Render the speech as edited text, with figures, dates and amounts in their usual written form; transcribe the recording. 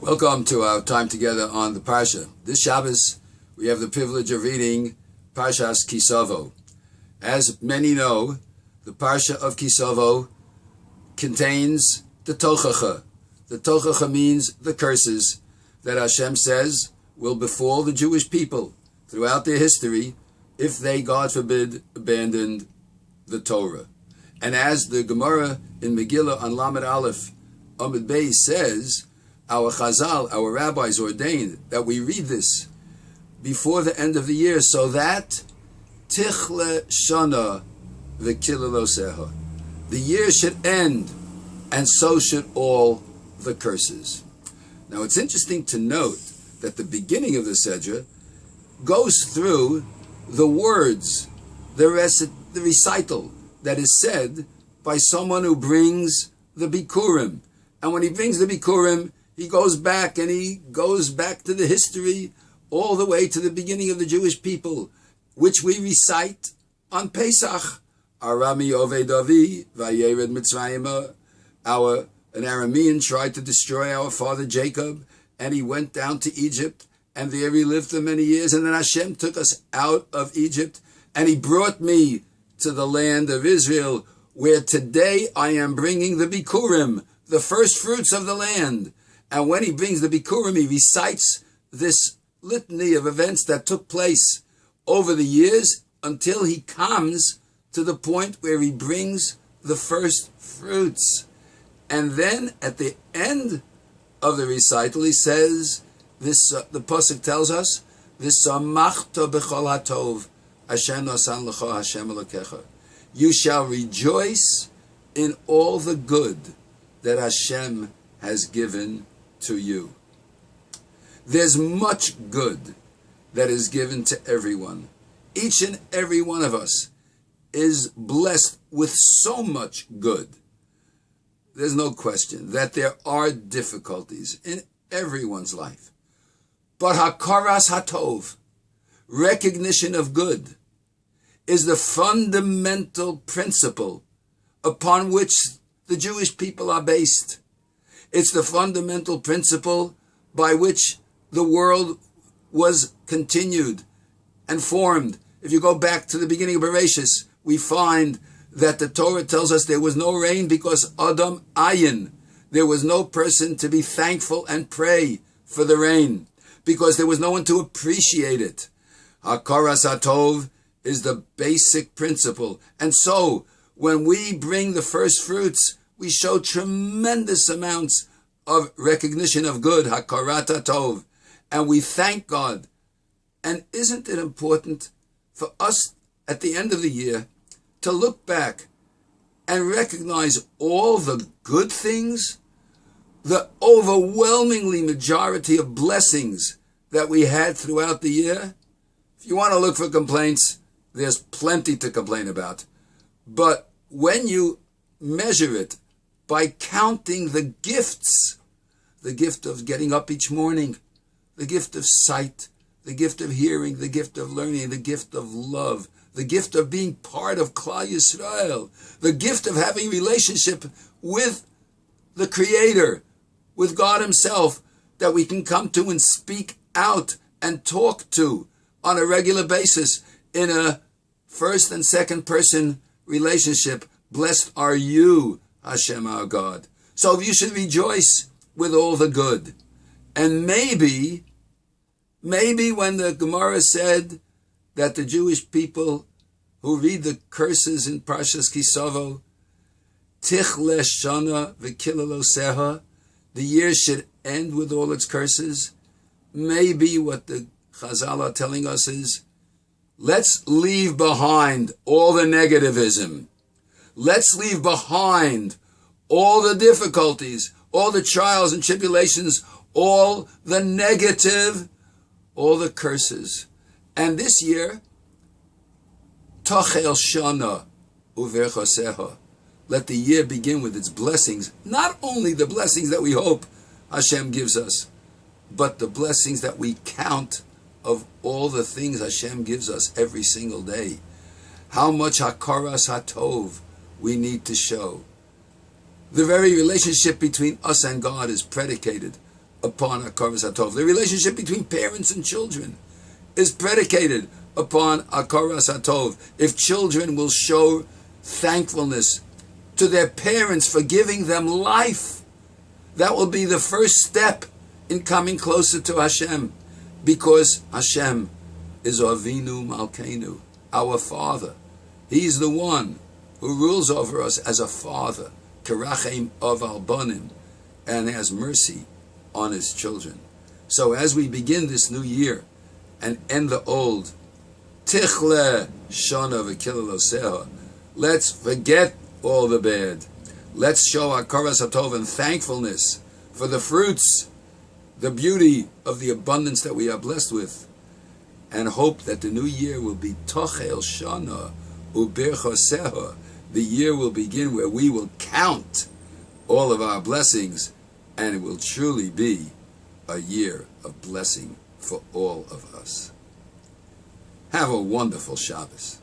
Welcome to our time together on the Parsha. This Shabbos, we have the privilege of reading Parshas Savo. As many know, the Parsha of Savo contains the Tochacha. The Tochacha means the curses that Hashem says will befall the Jewish people throughout their history if they, God forbid, abandoned the Torah. And as the Gemara in Megillah on Lamed Aleph, Amud Beis says, our Chazal, our rabbis ordained that we read this before the end of the year so that Tichle Shana V'Kilaloseha, the year should end and so should all the curses. Now it's interesting to note that the beginning of the Sedra goes through the words, the recital that is said by someone who brings the Bikurim. And when he brings the Bikurim, he goes back to the history all the way to the beginning of the Jewish people, which we recite on Pesach. Arami Ovedavi Vayered Mitzrayim. An Aramean tried to destroy our father Jacob, and he went down to Egypt, and there he lived for many years. And then Hashem took us out of Egypt, and he brought me to the land of Israel, where today I am bringing the Bikurim, the first fruits of the land. And when he brings the Bikurim, he recites this litany of events that took place over the years until he comes to the point where he brings the first fruits. And then at the end of the recital, he says, the Pasuk tells us, V'samachta b'chol hatov, asher nasan l'cha Hashem Elokecha. You shall rejoice in all the good that Hashem has given to you. There's much good that is given to everyone. Each and every one of us is blessed with so much good. There's no question that there are difficulties in everyone's life. But hakaras hatov, recognition of good, is the fundamental principle upon which the Jewish people are based. It's the fundamental principle by which the world was continued and formed. If you go back to the beginning of Parshas, we find that the Torah tells us there was no rain because Adam Ayin. There was no person to be thankful and pray for the rain because there was no one to appreciate it. Hakaras hatov is the basic principle. And so, when we bring the first fruits, we show tremendous amounts of recognition of good, hakarat hatov, and we thank God. And isn't it important for us at the end of the year to look back and recognize all the good things, the overwhelmingly majority of blessings that we had throughout the year? If you want to look for complaints, there's plenty to complain about. But when you measure it by counting the gifts, the gift of getting up each morning, the gift of sight, the gift of hearing, the gift of learning, the gift of love, the gift of being part of Klal Yisrael, the gift of having relationship with the Creator, with God Himself, that we can come to and speak out and talk to on a regular basis in a first and second person relationship. Blessed are you, Hashem our God. So you should rejoice with all the good. And maybe when the Gemara said that the Jewish people who read the curses in Parshas Savo, Tichle Shana V'Kilaloseha, the year should end with all its curses, maybe what the Chazal are telling us is, let's leave behind all the negativism. Let's leave behind all the difficulties, all the trials and tribulations, all the negative, all the curses. And this year, Tachel Shana Uverchoseha, let the year begin with its blessings. Not only the blessings that we hope Hashem gives us, but the blessings that we count of all the things Hashem gives us every single day. How much hakaras hatov we need to show. The very relationship between us and God is predicated upon Hakaras Hatov. The relationship between parents and children is predicated upon Hakaras Hatov. If children will show thankfulness to their parents for giving them life, that will be the first step in coming closer to Hashem, because Hashem is Avinu Malkeinu, our Father. He's the one who rules over us as a father, Kerachem of Albanim, and has mercy on his children. So as we begin this new year and end the old, Tichle Shana V'Kilaloseha, let's forget all the bad. Let's show Hakaras Hatov and thankfulness for the fruits, the beauty of the abundance that we are blessed with, and hope that the new year will be Tochel Shana Uberchoseha. The year will begin where we will count all of our blessings, and it will truly be a year of blessing for all of us. Have a wonderful Shabbos.